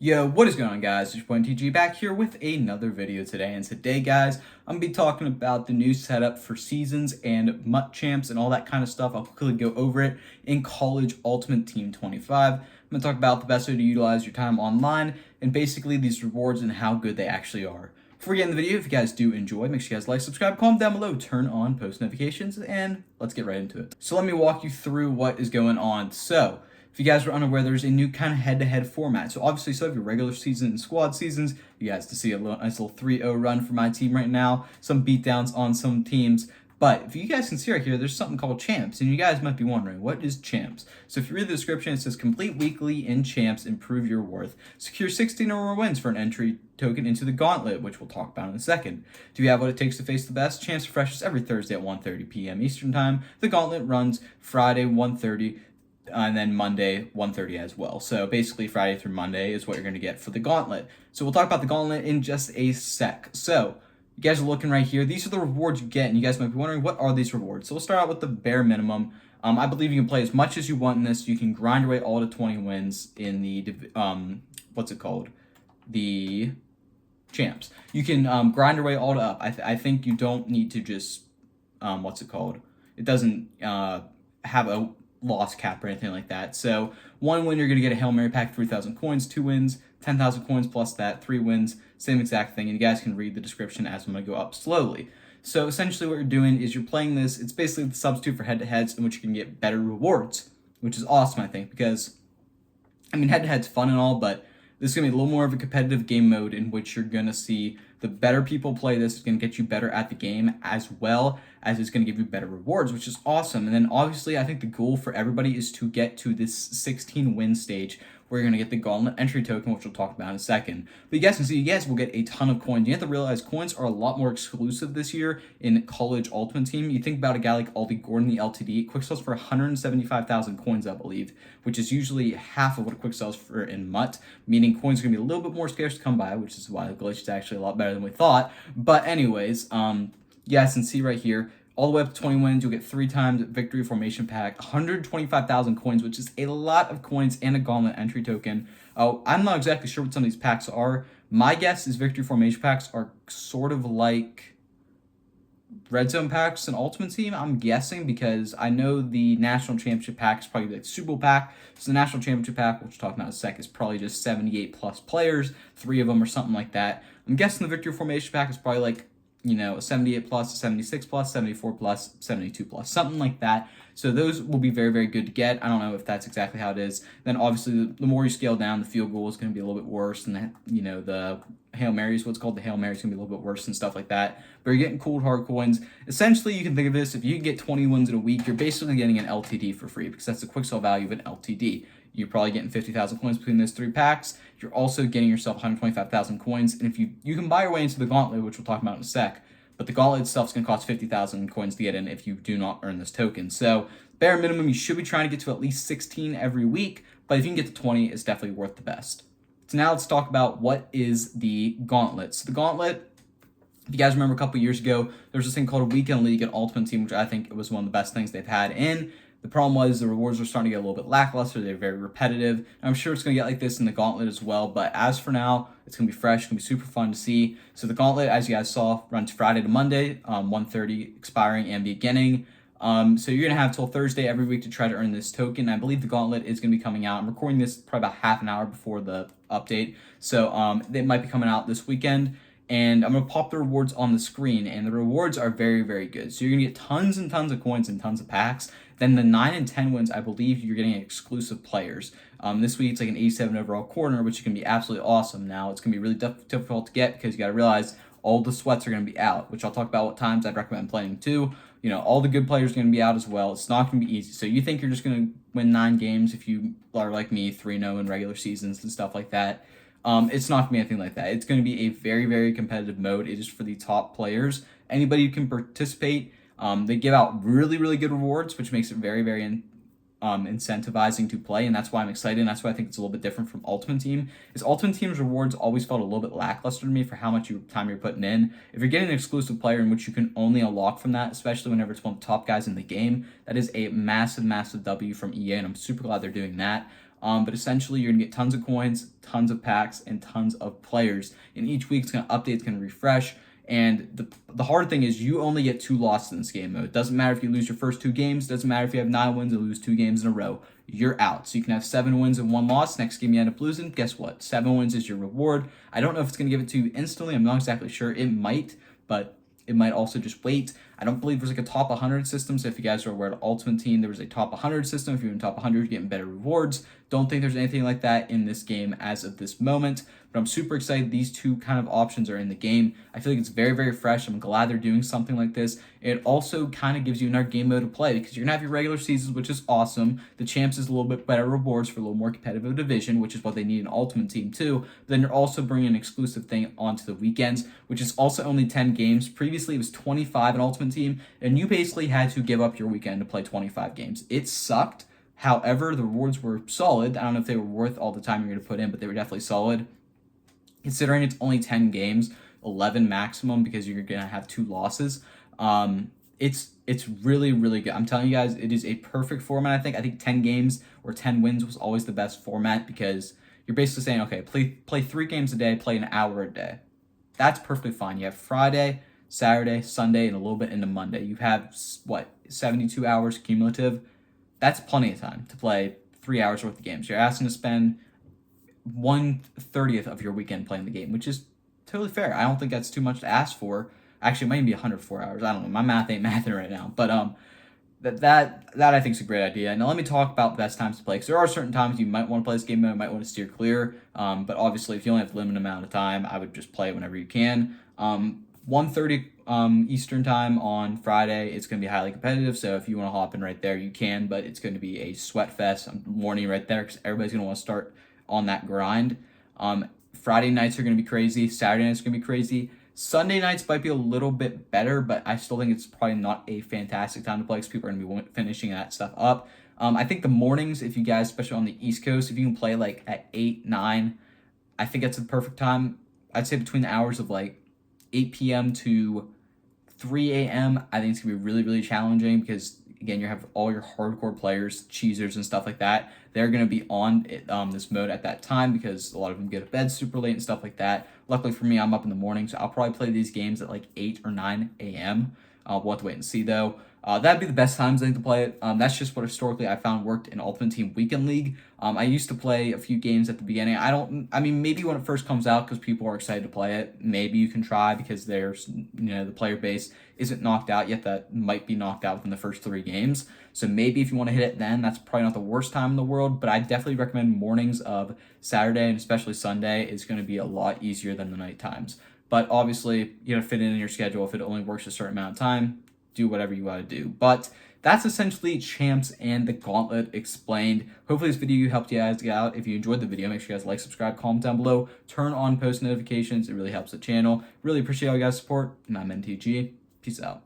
Yo, what is going on, guys? It's your boy TG back here with another video today. And today, guys, I'm going to be talking about the new setup for seasons and MUT champs and all that kind of stuff. I'll quickly go over it in College Ultimate Team 25. I'm going to talk about the best way to utilize your time online and basically these rewards and how good they actually are. Before we get in the video, if you guys do enjoy, make sure you guys like, subscribe, comment down below, turn on post notifications, and let's get right into it. So let me walk you through what is going on. So if you guys are unaware, there's a new kind of head-to-head format. So obviously, so have your regular season and squad seasons. You guys to see a nice little 3-0 run for my team right now. Some beatdowns on some teams. But if you guys can see right here, there's something called champs. And you guys might be wondering, what is champs? So if you read the description, it says complete weekly in champs, improve your worth. Secure 16 or more wins for an entry token into the Gauntlet, which we'll talk about in a second. Do you have what it takes to face the best? Champs refreshes every Thursday at 1:30 p.m. Eastern Time. The Gauntlet runs Friday 1:30 and then Monday 1:30 as well. So basically Friday through Monday is what you're going to get for the Gauntlet. So we'll talk about the Gauntlet in just a sec. So you guys are looking right here. These are the rewards you get, and you guys might be wondering, what are these rewards? So we'll start out with the bare minimum. I believe you can play as much as you want in this. You can grind your way all to 20 wins in the, what's it called? The champs. You can grind your way all to up. I think you don't need to just, what's it called? It doesn't have a loss cap or anything like that. So 1 win, you're going to get a Hail Mary pack, 3,000 coins. 2 wins, 10,000 coins plus that. 3 wins, same exact thing. And you guys can read the description as I'm going to go up slowly. So essentially what you're doing is you're playing this. It's basically the substitute for head-to-heads in which you can get better rewards, which is awesome, I think, because, I mean, head-to-head's fun and all, but this is going to be a little more of a competitive game mode in which you're going to see the better people play this. It's going to get you better at the game as well as it's going to give you better rewards, which is awesome. And then obviously I think the goal for everybody is to get to this 16 win stage where you're going to get the Gauntlet entry token, which we'll talk about in a second. But you guys can see, you guys will get a ton of coins. You have to realize coins are a lot more exclusive this year in College Ultimate Team. You think about a guy like Aldi Gordon, the LTD, quick sells for 175,000 coins, I believe, which is usually half of what a quick sells for in MUT, meaning coins are going to be a little bit more scarce to come by, which is why the glitch is actually a lot better than we thought. But anyways, you guys can see right here, all the way up to 20 wins, you'll get 3 times victory formation pack, 125,000 coins, which is a lot of coins, and a Gauntlet entry token. Oh, I'm not exactly sure what some of these packs are. My guess is victory formation packs are sort of like red zone packs in Ultimate Team, I'm guessing, because I know the National Championship pack is probably like Super Bowl pack. So the National Championship pack, which we'll talk about in a sec, is probably just 78 plus players, 3 of them or something like that. I'm guessing the victory formation pack is probably like, you know, a 78 plus, a 76 plus, 74 plus, 72 plus, something like that. So those will be very, very good to get. I don't know if that's exactly how it is. Then obviously the more you scale down, the field goal is going to be a little bit worse, and the Hail Marys, what's called the Hail Marys, going to be a little bit worse and stuff like that. But you're getting cool hard coins. Essentially, you can think of this, if you can get 20 wins in a week, you're basically getting an LTD for free, because that's the quick sell value of an LTD. You're probably getting 50,000 coins between those 3 packs. You're also getting yourself 125,000 coins. And if you can buy your way into the Gauntlet, which we'll talk about in a sec, but the Gauntlet itself is going to cost 50,000 coins to get in if you do not earn this token. So bare minimum, you should be trying to get to at least 16 every week, but if you can get to 20, it's definitely worth the best. So now let's talk about what is the Gauntlet. So the Gauntlet, if you guys remember a couple years ago, there was this thing called a Weekend League at Ultimate Team, which I think was one of the best things they've had in. The problem was the rewards were starting to get a little bit lackluster. They're very repetitive. And I'm sure it's going to get like this in the Gauntlet as well. But as for now, it's going to be fresh. It's going to be super fun to see. So the Gauntlet, as you guys saw, runs Friday to Monday, 1:30 expiring and beginning. So you're going to have till Thursday every week to try to earn this token. I believe the Gauntlet is going to be coming out. I'm recording this probably about half an hour before the update. So it might be coming out this weekend. And I'm going to pop the rewards on the screen, and the rewards are very, very good. So you're going to get tons and tons of coins and tons of packs. Then the 9 and 10 wins, I believe you're getting exclusive players. This week it's like an 87 overall corner, which is going to be absolutely awesome. Now it's going to be really difficult to get because you got to realize all the sweats are going to be out, which I'll talk about what times I'd recommend playing too. You know, all the good players are going to be out as well. It's not going to be easy. So you think you're just going to win 9 games if you are like me, 3-0 in regular seasons and stuff like that. It's not going to be anything like that. It's going to be a very, very competitive mode. It is for the top players. Anybody who can participate. They give out really, really good rewards, which makes it very, very incentivizing to play, and that's why I'm excited, and that's why I think it's a little bit different from Ultimate Team. Is Ultimate Team's rewards always felt a little bit lackluster to me for how much time you're putting in. If you're getting an exclusive player in which you can only unlock from that, especially whenever it's one of the top guys in the game, that is a massive, massive W from EA, and I'm super glad they're doing that. But essentially, you're gonna get tons of coins, tons of packs, and tons of players. And each week, it's gonna update, it's gonna refresh. And the hard thing is you only get 2 losses in this game mode. It doesn't matter if you lose your first 2 games. Doesn't matter if you have 9 wins and lose 2 games in a row. You're out. So you can have 7 wins and 1 loss. Next game you end up losing. Guess what? 7 wins is your reward. I don't know if it's going to give it to you instantly. I'm not exactly sure. It might, but it might also just wait. I don't believe there's like a top 100 system. So if you guys are aware of Ultimate Team, there was a top 100 system. If you're in top 100, you're getting better rewards. Don't think there's anything like that in this game as of this moment. But I'm super excited these 2 kind of options are in the game. I feel like it's very, very fresh. I'm glad they're doing something like this. It also kind of gives you another game mode to play because you're going to have your regular seasons, which is awesome. The champs is a little bit better rewards for a little more competitive division, which is what they need in Ultimate Team too. But then you're also bringing an exclusive thing onto the weekends, which is also only 10 games. Previously, it was 25 in Ultimate Team, and you basically had to give up your weekend to play 25 games. It sucked. However, the rewards were solid. I don't know if they were worth all the time you're going to put in, but they were definitely solid. Considering it's only 10 games, 11 maximum because you're going to have 2 losses, it's really, really good. I'm telling you guys, it is a perfect format, I think. I think 10 games or 10 wins was always the best format because you're basically saying, okay, play 3 games a day, play an hour a day. That's perfectly fine. You have Friday, Saturday, Sunday, and a little bit into Monday. You have, 72 hours cumulative? That's plenty of time to play 3 hours worth of games. You're asking to spend 1/30th of your weekend playing the game, which is totally fair. I don't think that's too much to ask for. Actually, it might be 104 hours. I don't know. My math ain't mathing right now. But that I think is a great idea. Now let me talk about the best times to play, because there are certain times you might want to play this game mode, might want to steer clear. But obviously, if you only have a limited amount of time, I would just play it whenever you can. 1:30 Eastern time on Friday, it's going to be highly competitive. So if you want to hop in right there, you can. But it's going to be a sweat fest. I'm warning you right there because everybody's going to want to start on that grind. Friday nights are going to be crazy. Saturday nights are going to be crazy. Sunday nights might be a little bit better, but I still think it's probably not a fantastic time to play because people are going to be finishing that stuff up. I think the mornings, if you guys, especially on the East Coast, if you can play like at 8, 9, I think that's the perfect time. I'd say between the hours of like 8 p.m. to 3 a.m., I think it's going to be really, really challenging because, again, you have all your hardcore players, cheesers and stuff like that. They're going to be on this mode at that time because a lot of them get to bed super late and stuff like that. Luckily for me, I'm up in the morning, so I'll probably play these games at like 8 or 9 a.m. We'll have to wait and see, though. That'd be the best times I think to play it. That's just what historically I found worked in Ultimate Team Weekend League. I used to play a few games at the beginning. Maybe when it first comes out because people are excited to play it, maybe you can try because there's, the player base isn't knocked out yet. That might be knocked out within the first 3 games. So maybe if you want to hit it then, that's probably not the worst time in the world, but I definitely recommend mornings of Saturday and especially Sunday is going to be a lot easier than the night times. But obviously, fit it in your schedule. If it only works a certain amount of time, do whatever you want to do. But that's essentially Champs and the Gauntlet explained. Hopefully this video helped you guys out. If you enjoyed the video, make sure you guys like, subscribe, comment down below, turn on post notifications. It really helps the channel. Really appreciate all you guys' support. And I'm NTG. Peace out.